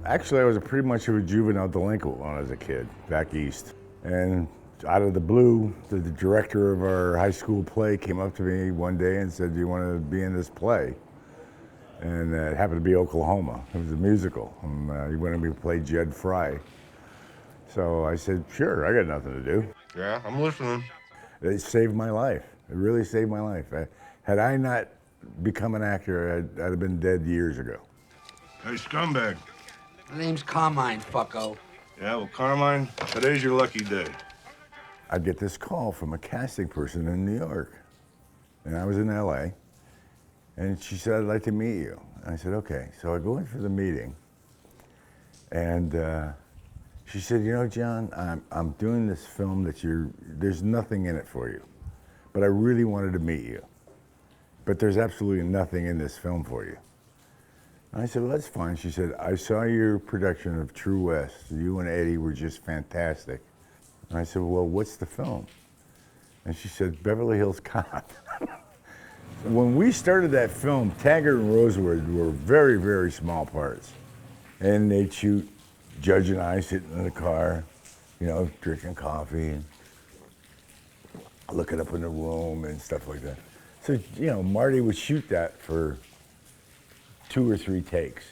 Actually, I was pretty much of a juvenile delinquent when I was a kid, back east. And out of the blue, the director of our high school play came up to me one day and said, "Do you want to be in this play?" And it happened to be Oklahoma. It was a musical. And he wanted me to play Jed Fry. So I said, "Sure, I got nothing to do." Yeah, I'm listening. It saved my life. It really saved my life. Had I not become an actor, I'd have been dead years ago. Hey, scumbag. My name's Carmine, fucko. Yeah, well, Carmine, today's your lucky day. I'd get this call from a casting person in New York. And I was in LA. And she said, "I'd like to meet you." And I said, "Okay." So I go in for the meeting. And she said, "You know, John, I'm doing this film that there's nothing in it for you. But I really wanted to meet you. But there's absolutely nothing in this film for you." And I said, "Well, that's fine." She said, "I saw your production of True West. You and Eddie were just fantastic." And I said, "Well, what's the film?" And she said, "Beverly Hills Cop." When we started that film, Taggart and Rosewood were very, very small parts. And they'd shoot Judge and I sitting in the car, you know, drinking coffee and looking up in the room and stuff like that. So, you know, Marty would shoot that for 2 or 3 takes.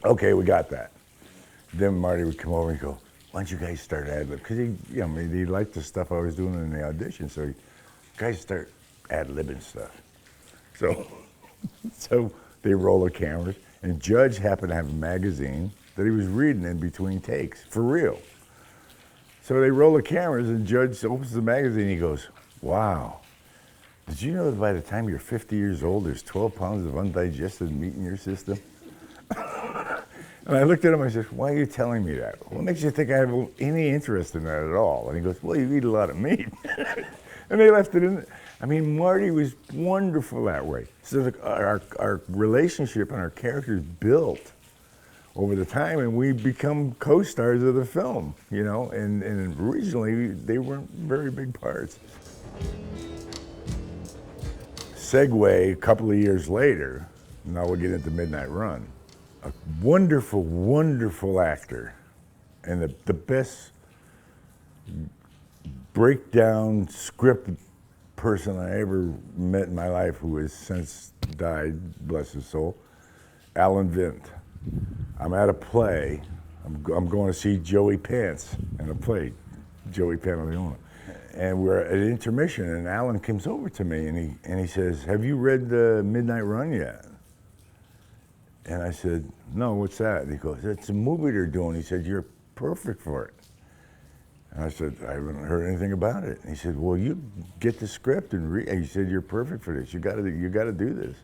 Okay, we got that. Then Marty would come over and go, "Why don't you guys start ad-lib?" Because he liked the stuff I was doing in the audition, so guys start ad-libbing stuff. So they roll the cameras, and Judge happened to have a magazine that he was reading in between takes, for real. So they roll the cameras, and Judge opens the magazine, he goes, "Wow, did you know that by the time you're 50 years old, there's 12 pounds of undigested meat in your system?" And I looked at him, I said, "Why are you telling me that? What makes you think I have any interest in that at all?" And he goes, "Well, you eat a lot of meat." And they left it in. I mean, Marty was wonderful that way. So our relationship and our characters built over the time, and we become co-stars of the film, you know, and originally they weren't very big parts. Segue, a couple of years later, now we'll get into Midnight Run. A wonderful, wonderful actor, and the best breakdown script person I ever met in my life, who has since died, bless his soul, Alan Vint. I'm at a play. I'm going to see Joey Pants in a play, Joey Pantoliano. And we're at intermission, and Alan comes over to me, and he says, "Have you read Midnight Run yet?" And I said, "No, what's that?" And he goes, "It's a movie they're doing." He said, "You're perfect for it." And I said, "I haven't heard anything about it." And he said, "Well, you get the script and read." He said, "You're perfect for this. You got to do this."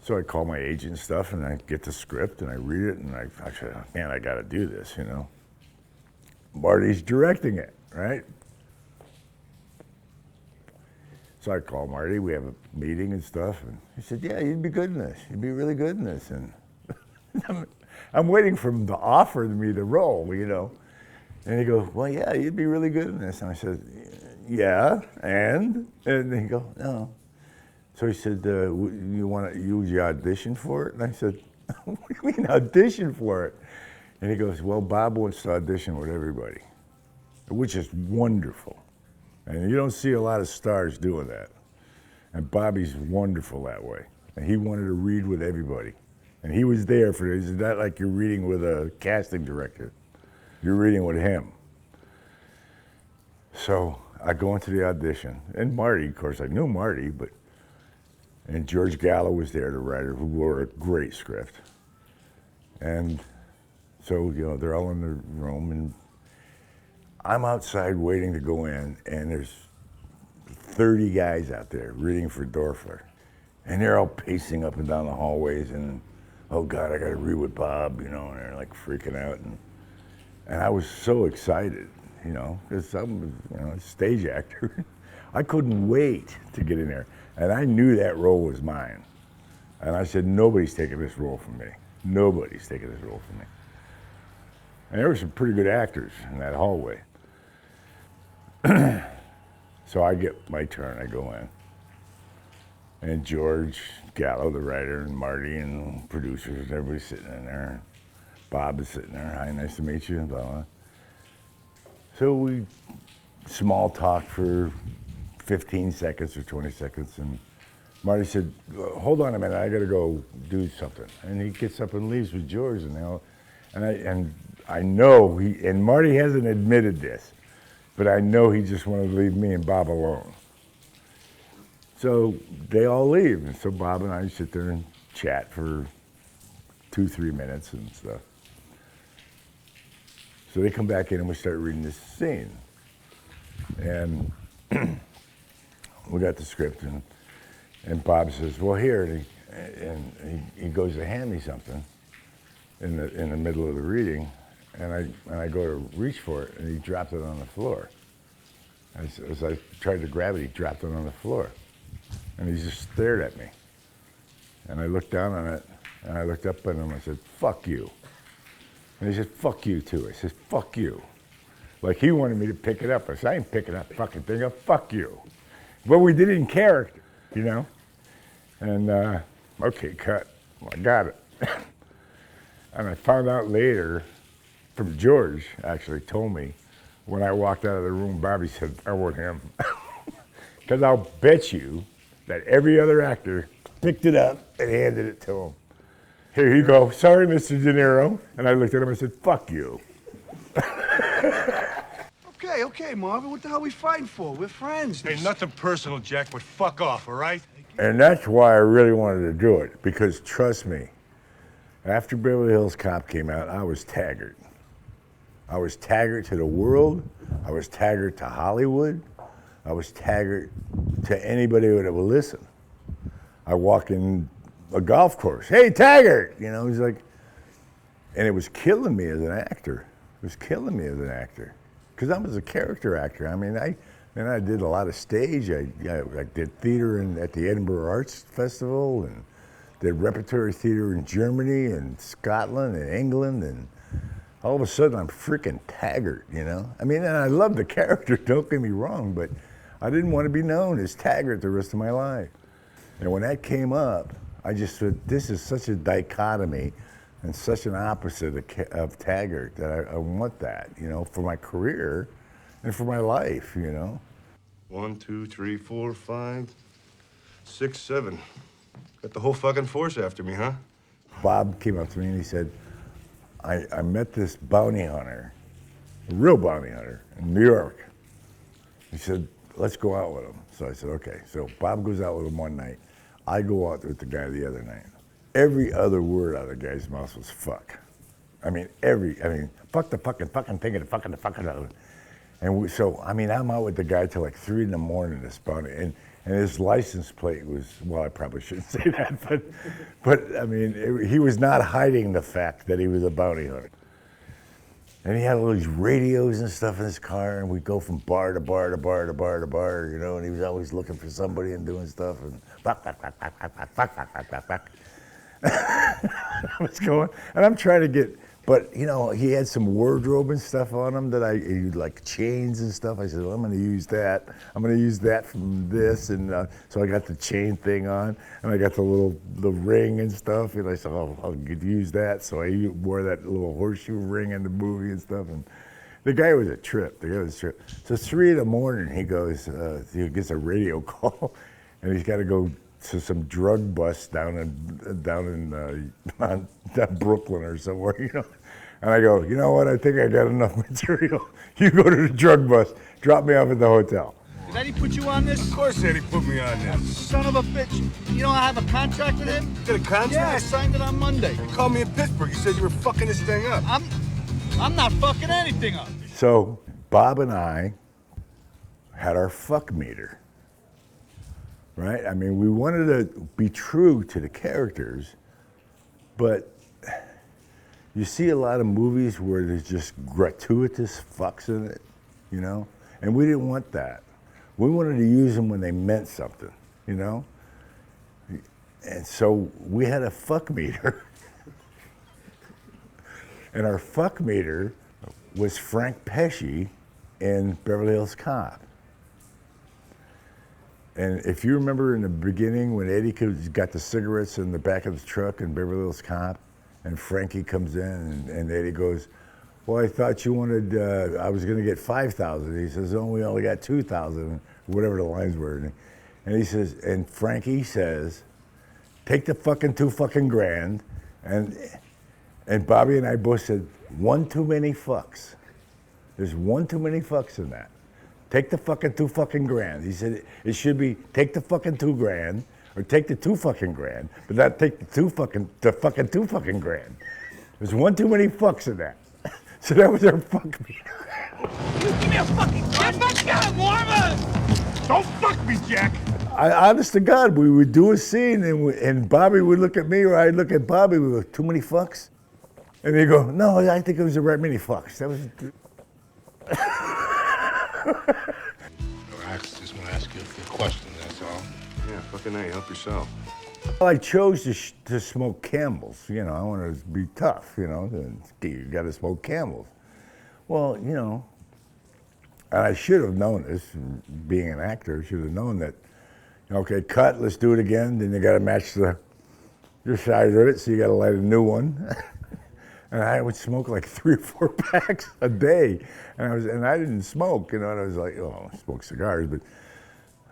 So I call my agent and stuff, and I get the script and I read it, and I said, "Man, I got to do this," you know. Marty's directing it, right? So I call Marty, we have a meeting and stuff, and he said, "Yeah, you'd be good in this. You'd be really good in this." And I'm waiting for him to offer me the role, you know. And he goes, "Well, yeah, you'd be really good in this." And I said, "Yeah, and?" And he goes, "No." So he said, you audition for it?" And I said, "What do you mean audition for it?" And he goes, "Well, Bob wants to audition with everybody," which is wonderful. And you don't see a lot of stars doing that. And Bobby's wonderful that way. And he wanted to read with everybody. And he was there for it. It's not like you're reading with a casting director. You're reading with him. So I go into the audition. And Marty, of course, I knew Marty, and George Gallo was there, the writer, who wrote a great script. And so, you know, they're all in the room, and I'm outside waiting to go in, and there's 30 guys out there reading for Dorfler. And they're all pacing up and down the hallways, and, "Oh God, I gotta read with Bob," you know, and they're like freaking out. And I was so excited, you know, because I'm, you know, a stage actor. I couldn't wait to get in there. And I knew that role was mine. And I said, "Nobody's taking this role from me. Nobody's taking this role from me." And there were some pretty good actors in that hallway. So I get my turn, I go in. And George Gallo, the writer, and Marty and producers, everybody's sitting in there. Bob is sitting there. Hi, nice to meet you, blah, blah. So we small talk for 15 seconds or 20 seconds, and Marty said, hold on a minute, I gotta go do something. And he gets up and leaves with George, and I know and Marty hasn't admitted this, but I know he just wanted to leave me and Bob alone. So they all leave, and so Bob and I sit there and chat for 2-3 minutes and stuff. So they come back in and we start reading this scene. And we got the script, and Bob says, well, here, and he goes to hand me something in the middle of the reading, and I go to reach for it, and he dropped it on the floor. As I tried to grab it, he dropped it on the floor. And he just stared at me. And I looked down on it, and I looked up at him, and I said, fuck you. And he said, fuck you too. I said, fuck you. Like he wanted me to pick it up. I said, I ain't picking that fucking thing up, fuck you. But we did it in character, you know? And, okay, cut. Well, I got it. And I found out later, from George, actually told me, when I walked out of the room, Bobby said, I want him. Because I'll bet you that every other actor picked it up and handed it to him. Here you go. Sorry, Mr. De Niro. And I looked at him and said, fuck you. Okay, Marvin, what the hell are we fighting for? We're friends. Hey, nothing personal, Jack, but fuck off, all right? And that's why I really wanted to do it, because trust me, after Beverly Hills Cop came out, I was taggart. I was taggart to the world. I was taggart to Hollywood. I was taggart to anybody that would listen. I walk in a golf course, hey, Taggart, you know, he's like, and it was killing me as an actor. It was killing me as an actor, because I was a character actor. I mean, I did a lot of stage. I did theater at the Edinburgh Arts Festival, and did repertory theater in Germany and Scotland and England, and all of a sudden I'm freaking Taggart, you know? I mean, and I love the character, don't get me wrong, but I didn't want to be known as Taggart the rest of my life. And when that came up, I just said, this is such a dichotomy and such an opposite of Taggart that I want that, you know, for my career and for my life, you know? 1, 2, 3, 4, 5, 6, 7. Got the whole fucking force after me, huh? Bob came up to me and he said, I met this bounty hunter, a real bounty hunter in New York. He said, let's go out with him. So I said, okay. So Bob goes out with him one night. I go out with the guy the other night. Every other word out of the guy's mouth was fuck. I mean, fuck the fucking thing and the fucking. And so, I mean, I'm out with the guy till like 3 in the morning, this bounty, and his license plate was, well, I probably shouldn't say that, but I mean, he was not hiding the fact that he was a bounty hunter. And he had all these radios and stuff in his car, and we'd go from bar to bar to bar to bar to bar, you know, and he was always looking for somebody and doing stuff, and fuck. What's going? And I'm trying to get, but you know, he had some wardrobe and stuff on him that like chains and stuff. I said, well, I'm going to use that. I'm going to use that from this, and so I got the chain thing on, and I got the ring and stuff, and I said, oh, I'll use that. So I wore that little horseshoe ring in the movie and stuff, and the guy was a trip. So 3 in the morning, he goes, he gets a radio call, and he's got to go to some drug bust down in Brooklyn or somewhere, you know. And I go, you know what? I think I got enough material. You go to the drug bust, drop me off at the hotel. Did Eddie put you on this? Of course Eddie put me on this. Son of a bitch. You know I have a contract with him? You got a contract? Yeah, I signed it on Monday. You called me in Pittsburgh. You said you were fucking this thing up. I'm not fucking anything up. So Bob and I had our fuck meter, right? I mean, we wanted to be true to the characters, but you see a lot of movies where there's just gratuitous fucks in it, you know? And we didn't want that. We wanted to use them when they meant something, you know? And so we had a fuck meter. And our fuck meter was Frank Pesci in Beverly Hills Cop. And if you remember in the beginning when Eddie got the cigarettes in the back of the truck in Beverly Hills Cop, And Frankie comes in, and Eddie goes, well, I thought you wanted, I was going to get 5,000. He says, oh, we only got 2,000, whatever the lines were. And he says, and Frankie says, take the fucking $2,000. And Bobby and I both said, one too many fucks. There's one too many fucks in that. Take the fucking $2,000. He said, it should be take the fucking $2,000 or take the $2,000, but not take the fucking $2,000. There's one too many fucks in that. So that was our fuck me. Give me a fucking get fuck out, Marvin! Don't fuck me, Jack! Honest to God, we would do a scene and Bobby would look at me or I'd look at Bobby, we go, too many fucks? And he'd go, no, I think it was the right many fucks. That was... I just want to ask you a few questions, that's all. Yeah, fucking A, help yourself. Well, I chose to smoke Camels. You know, I wanted to be tough, you know. You got to smoke Camels. Well, you know, and I should have known this, being an actor, should have known that, okay, cut, let's do it again. Then you got to match the size of it, so you got to light a new one. And I would smoke like 3 or 4 packs a day. And I didn't smoke, you know, and I was like, oh, I smoke cigars, but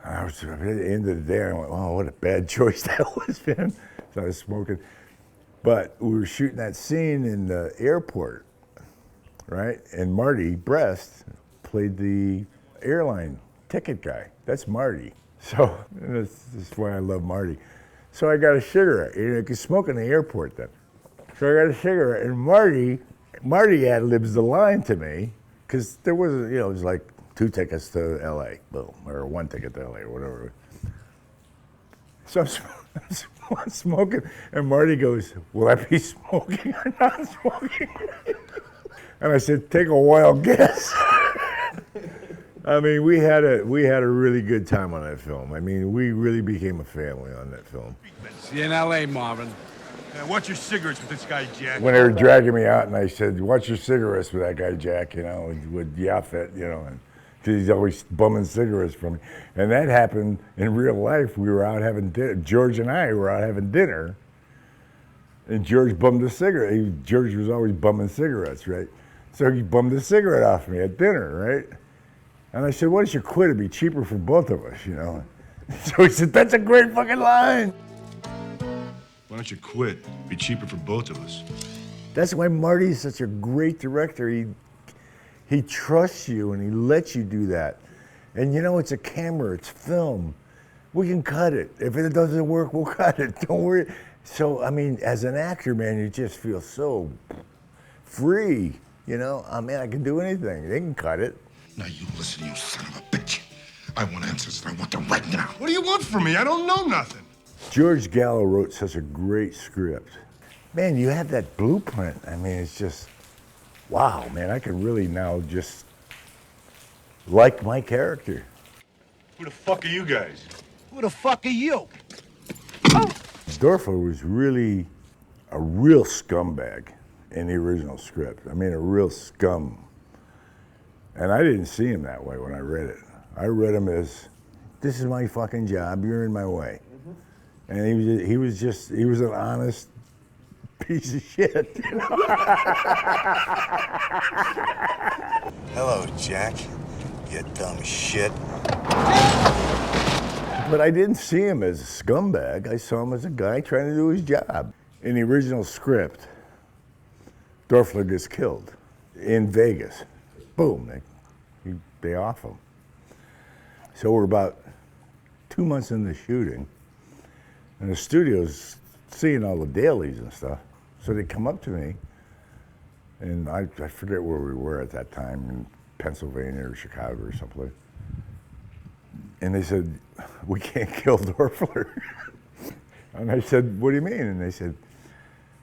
at the end of the day, I went, oh, what a bad choice that was, man. So I was smoking. But we were shooting that scene in the airport, right? And Martin Brest played the airline ticket guy. That's Marty. So that's why I love Marty. So I got a cigarette. You know, you could smoke in the airport then. So I got a cigarette, and Marty ad-libs the line to me, because there was, you know, it was like 2 tickets to L.A., boom, or 1 ticket to L.A., or whatever. So I'm smoking, and Marty goes, will I be smoking or not smoking? And I said, take a wild guess. I mean, we had a really good time on that film. I mean, we really became a family on that film. See you in L.A., Marvin. Watch your cigarettes with this guy, Jack. When they were dragging me out, and I said, watch your cigarettes with that guy, Jack, you know, with Yaphet, you know, because he's always bumming cigarettes from me. And that happened in real life. We were out having dinner. George and I were out having dinner, and George bummed a cigarette. George was always bumming cigarettes, right? So he bummed a cigarette off me at dinner, right? And I said, why don't you quit? It'd be cheaper for both of us, you know? So he said, that's a great fucking line. Why don't you quit? Be cheaper for both of us. That's why Marty's such a great director. He trusts you and he lets you do that. And you know, it's a camera, it's film. We can cut it. If it doesn't work, we'll cut it. Don't worry. So, I mean, as an actor, man, you just feel so free. You know, I mean, I can do anything. They can cut it. Now you listen, you son of a bitch. I want answers and I want them right now. What do you want from me? I don't know nothing. George Gallo wrote such a great script. Man, you have that blueprint. I mean, it's just, wow, man, I can really now just like my character. Who the fuck are you guys? Who the fuck are you? Dorfler was really a real scumbag in the original script. I mean, a real scum. And I didn't see him that way when I read it. I read him as, this is my fucking job, you're in my way. And he was an honest piece of shit. You know? Hello, Jack. You dumb shit. But I didn't see him as a scumbag. I saw him as a guy trying to do his job. In the original script, Dorfler gets killed in Vegas. Boom, they off him. So we're about 2 months into shooting, and the studio's seeing all the dailies and stuff. So they come up to me, and I forget where we were at that time, in Pennsylvania or Chicago or someplace. And they said, we can't kill Dorfler. And I said, what do you mean? And they said,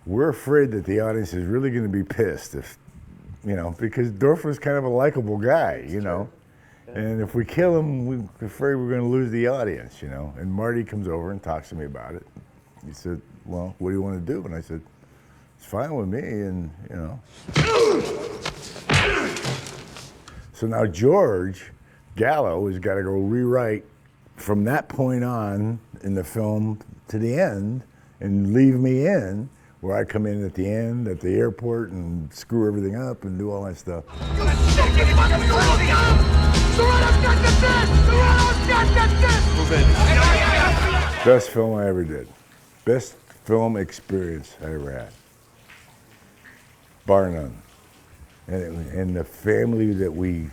we're afraid that the audience is really going to be pissed if, you know, because Dorfler's kind of a likable guy, you know. And if we kill him, we're afraid we're going to lose the audience, you know. And Marty comes over and talks to me about it. He said, well, what do you want to do? And I said, it's fine with me, and, you know. So now George Gallo has got to go rewrite from that point on in the film to the end and leave me in where I come in at the end at the airport and screw everything up and do all that stuff. Best film I ever did. Best film experience I ever had. Bar none. And the family that we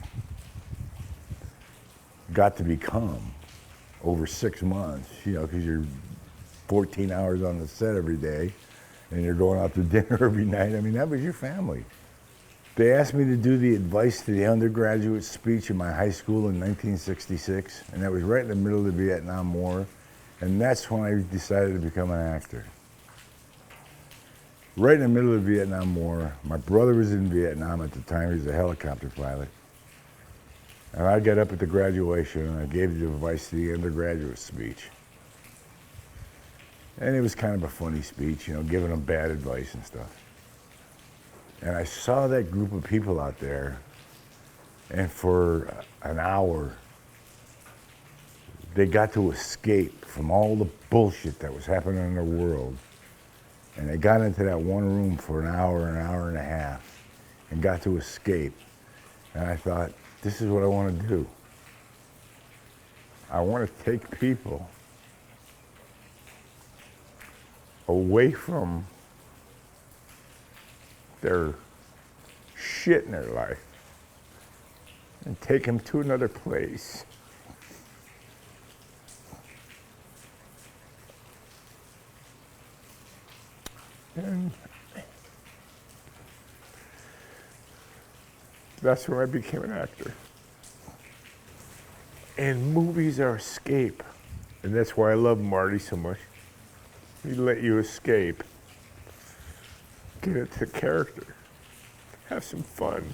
got to become over 6 months, you know, because you're 14 hours on the set every day and you're going out to dinner every night. I mean, that was your family. They asked me to do the advice to the undergraduate speech in my high school in 1966, and that was right in the middle of the Vietnam War, and that's when I decided to become an actor. Right in the middle of the Vietnam War, my brother was in Vietnam at the time, he was a helicopter pilot, and I got up at the graduation and I gave the advice to the undergraduate speech. And it was kind of a funny speech, you know, giving them bad advice and stuff. And I saw that group of people out there, and for an hour, they got to escape from all the bullshit that was happening in the world. And they got into that one room for an hour and a half, and got to escape. And I thought, this is what I want to do. I want to take people away from their shit in their life and take them to another place. And that's when I became an actor. And movies are escape. And that's why I love Marty so much. He let you escape. Get into character. Have some fun.